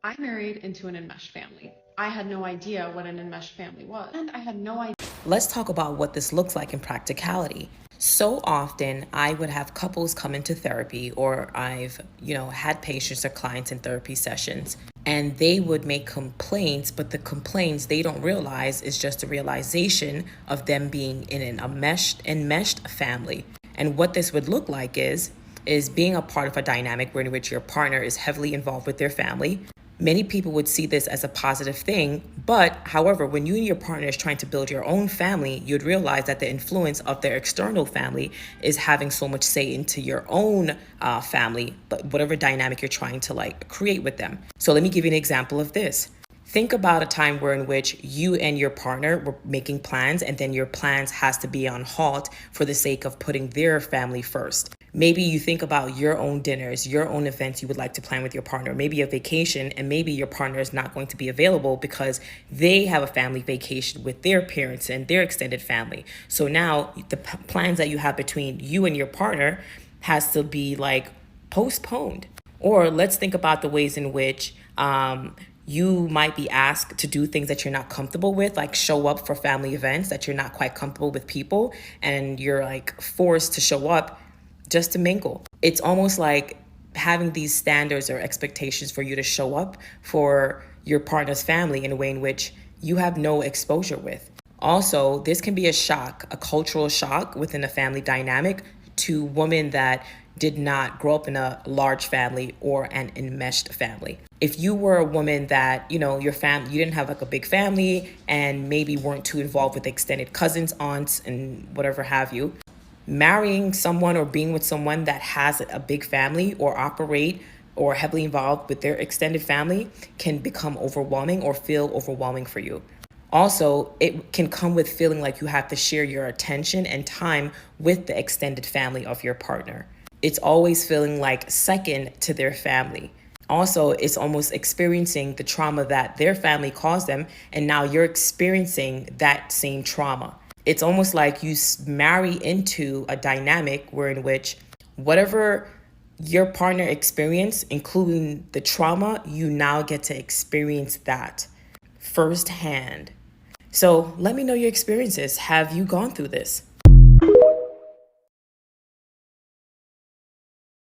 I married into an enmeshed family. I had no idea what an enmeshed family was, and I had no idea. Let's talk about what this looks like in practicality. So often I would have couples come into therapy, or I've, had patients or clients in therapy sessions, and they would make complaints, but the complaints they don't realize is just a realization of them being in an enmeshed family. And what this would look like is being a part of a dynamic where in which your partner is heavily involved with their family. Many people would see this as a positive thing, but however, when you and your partner is trying to build your own family, you'd realize that the influence of their external family is having so much say into your own family, but whatever dynamic you're trying to create with them. So let me give you an example of this. Think about a time where in which you and your partner were making plans, and then your plans has to be on halt for the sake of putting their family first. Maybe you think about your own dinners, your own events you would like to plan with your partner, maybe a vacation, and maybe your partner is not going to be available because they have a family vacation with their parents and their extended family. So now the plans that you have between you and your partner has to be postponed. Or let's think about the ways in which you might be asked to do things that you're not comfortable with, like show up for family events that you're not quite comfortable with people, and you're forced to show up just to mingle. It's almost like having these standards or expectations for you to show up for your partner's family in a way in which you have no exposure with. Also, this can be a shock, a cultural shock within a family dynamic to women that did not grow up in a large family or an enmeshed family. If you were a woman that, your family, you didn't have a big family and maybe weren't too involved with extended cousins, aunts, and whatever have you, marrying someone or being with someone that has a big family or operate or heavily involved with their extended family can become overwhelming or feel overwhelming for you. Also, it can come with feeling like you have to share your attention and time with the extended family of your partner. It's always feeling like second to their family. Also, it's almost experiencing the trauma that their family caused them, and now you're experiencing that same trauma. It's almost like you marry into a dynamic where in which whatever your partner experienced, including the trauma, you now get to experience that firsthand. So let me know your experiences. Have you gone through this?